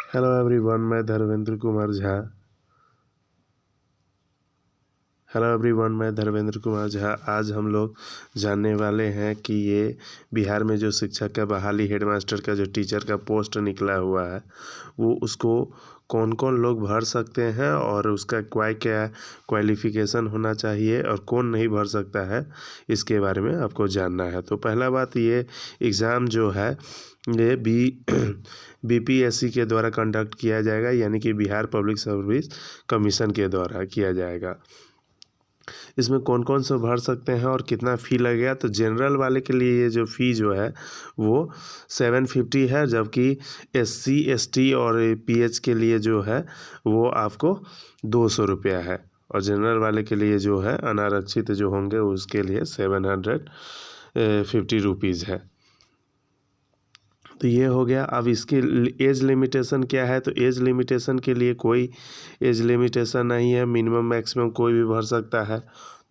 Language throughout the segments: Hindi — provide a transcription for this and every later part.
हेलो एवरीवन, मैं धर्मेंद्र कुमार झा। आज हम लोग जानने वाले हैं कि ये बिहार में जो शिक्षक का बहाली हेडमास्टर का जो टीचर का पोस्ट निकला हुआ है वो उसको कौन कौन लोग भर सकते हैं और उसका क्या क्वालिफ़िकेशन होना चाहिए और कौन नहीं भर सकता है, इसके बारे में आपको जानना है। तो पहला बात, ये एग्ज़ाम जो है ये बीपीएससी के द्वारा कंडक्ट किया जाएगा, यानी कि बिहार पब्लिक सर्विस कमीशन के द्वारा किया जाएगा। इसमें कौन कौन से भर सकते हैं और कितना फ़ी लगेगा? तो जनरल वाले के लिए ये जो फ़ी जो है वो 750 है, जबकि एससी एसटी और पीएच के लिए जो है वो आपको 200 रुपया है, और जनरल वाले के लिए जो है अनारक्षित जो होंगे उसके लिए 750 रुपीज़ है। तो ये हो गया। अब इसकी एज लिमिटेशन क्या है? तो एज लिमिटेशन के लिए कोई एज लिमिटेशन नहीं है, मिनिमम मैक्सिमम कोई भी भर सकता है।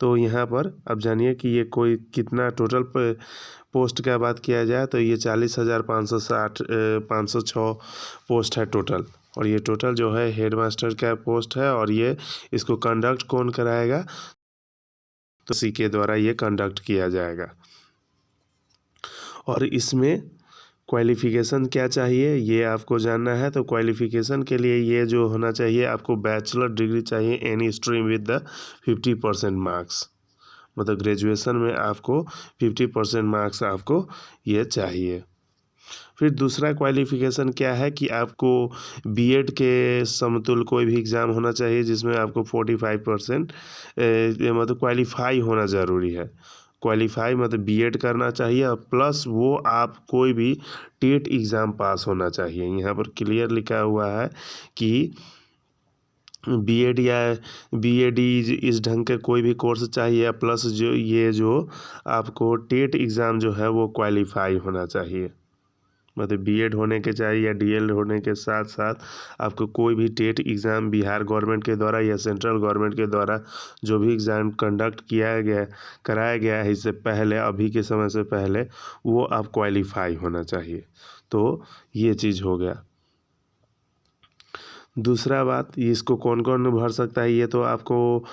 तो यहाँ पर अब जानिए कि ये कोई कितना टोटल पोस्ट का बात किया जाए तो ये 40,506 पोस्ट है टोटल, और ये टोटल जो है हेडमास्टर का पोस्ट है, और ये इसको कंडक्ट कौन कराएगा? तो सी के द्वारा ये कंडक्ट किया जाएगा। और इसमें क्वालिफ़िकेशन क्या चाहिए ये आपको जानना है। तो क्वालिफ़िकेशन के लिए ये जो होना चाहिए, आपको बैचलर डिग्री चाहिए any stream with the 50% marks, मतलब ग्रेजुएशन में आपको 50% मार्क्स आपको ये चाहिए। फिर दूसरा क्वालिफ़िकेशन क्या है कि आपको बीएड के समतुल्य कोई भी एग्ज़ाम होना चाहिए जिसमें आपको 45% मतलब क्वालिफ़ाई होना ज़रूरी है। क्वालिफ़ाई मतलब बीएड करना चाहिए, और प्लस वो आप कोई भी टेट एग्ज़ाम पास होना चाहिए। यहाँ पर क्लियर लिखा हुआ है कि बीएड या बीएडी इस ढंग के कोई भी कोर्स चाहिए, प्लस जो आपको टेट एग्ज़ाम जो है वो क्वालिफ़ाई होना चाहिए। मतलब बीएड होने के चाहिए या डीएल होने के साथ साथ आपको कोई भी टेट एग्ज़ाम बिहार गवर्नमेंट के द्वारा या सेंट्रल गवर्नमेंट के द्वारा जो भी एग्ज़ाम कंडक्ट कराया गया है इससे पहले, अभी के समय से पहले, वो आप क्वालिफ़ाई होना चाहिए। तो ये चीज़ हो गया। दूसरा बात, इसको कौन कौन भर सकता है? ये तो आपको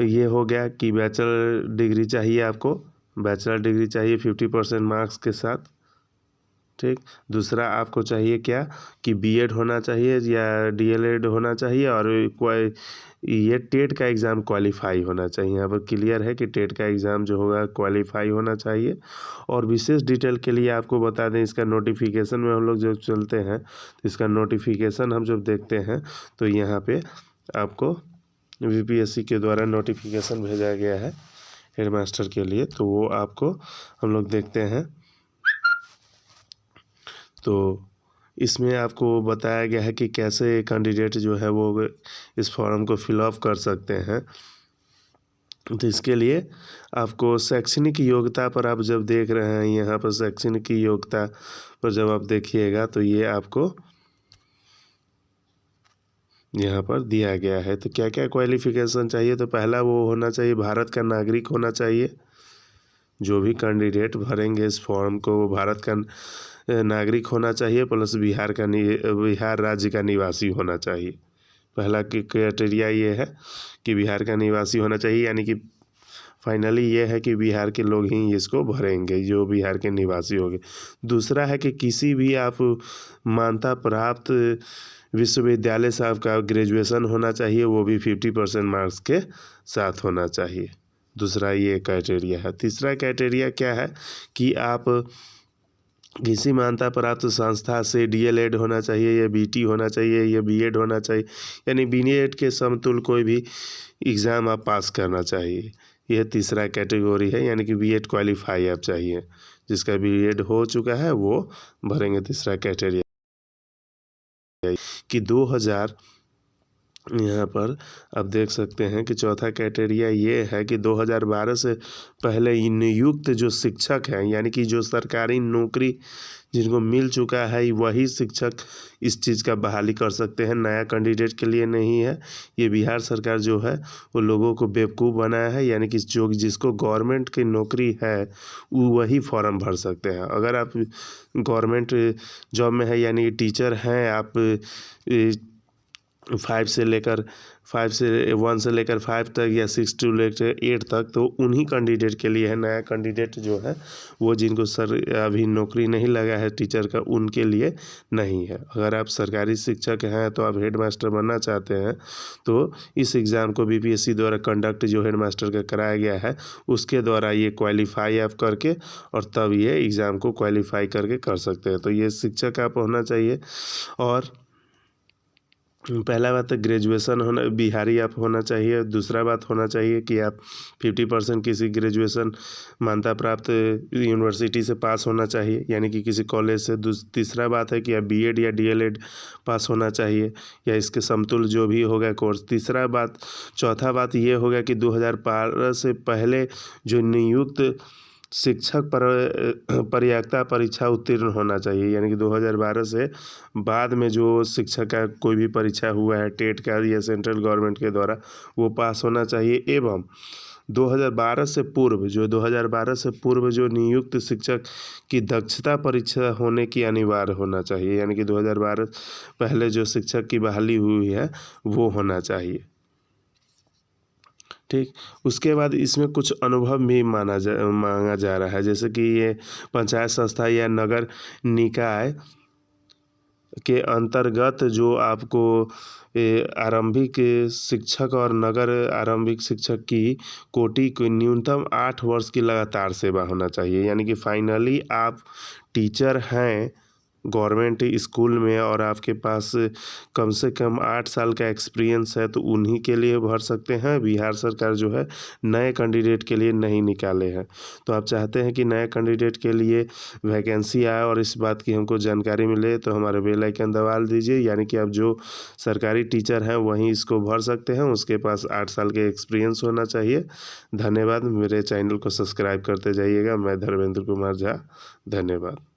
ये हो गया कि बैचलर डिग्री चाहिए, आपको बैचलर डिग्री चाहिए 50% मार्क्स के साथ, ठीक। दूसरा आपको चाहिए क्या कि बीएड होना चाहिए या डीएलएड होना चाहिए, और कोई ये टेट का एग्ज़ाम क्वालिफ़ाई होना चाहिए। यहाँ पर क्लियर है कि टेट का एग्ज़ाम जो होगा क्वालिफ़ाई होना चाहिए। और विशेष डिटेल के लिए आपको बता दें, इसका नोटिफिकेशन में हम लोग जब चलते हैं तो इसका नोटिफिकेशन हम जब देखते हैं तो यहाँ पे आपको बीपीएससी के द्वारा नोटिफिकेशन भेजा गया है हेडमास्टर के लिए, तो वो आपको हम लोग देखते हैं। तो इसमें आपको बताया गया है कि कैसे कैंडिडेट जो है वो इस फॉर्म को फिलअप कर सकते हैं। तो इसके लिए आपको शैक्षणिक योग्यता पर आप जब देख रहे हैं, यहाँ पर शैक्षणिक योग्यता पर जब आप देखिएगा तो ये आपको यहाँ पर दिया गया है। तो क्या क्या क्वालिफ़िकेशन चाहिए? तो पहला वो होना चाहिए, भारत का नागरिक होना चाहिए। जो भी कैंडिडेट भरेंगे इस फॉर्म को वो भारत का नागरिक होना चाहिए, प्लस बिहार राज्य का निवासी होना चाहिए। पहला क्राइटेरिया ये है कि बिहार का निवासी होना चाहिए, यानी कि फाइनली ये है कि बिहार के लोग ही इसको भरेंगे जो बिहार के निवासी होंगे। दूसरा है कि किसी भी आप मान्यता प्राप्त विश्वविद्यालय से आपका ग्रेजुएशन होना चाहिए, वो भी 50% मार्क्स के साथ होना चाहिए। दूसरा ये क्राइटेरिया है। तीसरा क्राइटेरिया क्या है कि आप किसी मान्यता प्राप्त संस्था से डीएलएड होना चाहिए या बीटी होना चाहिए या बीएड होना चाहिए, यानी बीएड के समतुल्य कोई भी एग्ज़ाम आप पास करना चाहिए। यह तीसरा कैटेगरी है, यानी कि बीएड क्वालिफाई आप चाहिए। जिसका बीएड हो चुका है वो भरेंगे। तीसरा कैटेगरी कि 2000 यहाँ पर आप देख सकते हैं कि चौथा क्राइटेरिया ये है कि 2012 से पहले नियुक्त जो शिक्षक हैं, यानी कि जो सरकारी नौकरी जिनको मिल चुका है वही शिक्षक इस चीज़ का बहाली कर सकते हैं, नया कैंडिडेट के लिए नहीं है। ये बिहार सरकार जो है वो लोगों को बेवकूफ़ बनाया है, यानी कि जो जिसको गवर्नमेंट की नौकरी है वो वही फॉर्म भर सकते हैं। अगर आप गवर्नमेंट जॉब में है यानी टीचर हैं आप, 1 से लेकर 5 तक या 6 to लेकर 8 तक, तो उन्हीं कैंडिडेट के लिए है। नया कैंडिडेट जो है वो जिनको अभी नौकरी नहीं लगा है टीचर का, उनके लिए नहीं है। अगर आप सरकारी शिक्षक हैं तो आप हेड मास्टर बनना चाहते हैं तो इस एग्ज़ाम को बीपीएससी द्वारा कंडक्ट जो हेड मास्टर का कराया गया है उसके द्वारा ये क्वालिफाई आप करके और तब ये एग्ज़ाम को क्वालिफाई करके कर सकते हैं। तो ये शिक्षक आप होना चाहिए। और पहला बात है ग्रेजुएशन होना, बिहारी आप होना चाहिए। दूसरा बात होना चाहिए कि आप 50% किसी ग्रेजुएशन मान्यता प्राप्त यूनिवर्सिटी से पास होना चाहिए, यानी कि किसी कॉलेज से। तीसरा बात है कि आप बीएड या डीएलएड पास होना चाहिए या इसके समतुल्य जो भी होगा कोर्स। चौथा बात ये होगा कि 2012 से पहले जो नियुक्त शिक्षक पर पात्रता परीक्षा उत्तीर्ण होना चाहिए, यानी कि 2012 से बाद में जो शिक्षक का कोई भी परीक्षा हुआ है टेट का या सेंट्रल गवर्नमेंट के द्वारा, वो पास होना चाहिए। एवं 2012 से पूर्व जो नियुक्त शिक्षक की दक्षता परीक्षा होने की अनिवार्य होना चाहिए, यानी कि 2012 पहले जो शिक्षक की बहाली हुई है वो होना चाहिए। ठीक, उसके बाद इसमें कुछ अनुभव भी मांगा जा रहा है, जैसे कि ये पंचायत संस्था या नगर निकाय के अंतर्गत जो आपको आरंभिक शिक्षक और नगर आरंभिक शिक्षक की कोटि को न्यूनतम 8 वर्ष की लगातार सेवा होना चाहिए, यानी कि फाइनली आप टीचर हैं गवर्नमेंट स्कूल में और आपके पास कम से कम 8 साल का एक्सपीरियंस है, तो उन्हीं के लिए भर सकते हैं। बिहार सरकार जो है नए कैंडिडेट के लिए नहीं निकाले हैं। तो आप चाहते हैं कि नए कैंडिडेट के लिए वैकेंसी आए और इस बात की हमको जानकारी मिले तो हमारे बेल आइकन दबा दीजिए, यानी कि आप जो सरकारी टीचर हैं वहीं इसको भर सकते हैं। उसके पास 8 साल के एक्सपीरियंस होना चाहिए। धन्यवाद। मेरे चैनल को सब्सक्राइब करते जाइएगा। मैं धर्मेंद्र कुमार झा, धन्यवाद।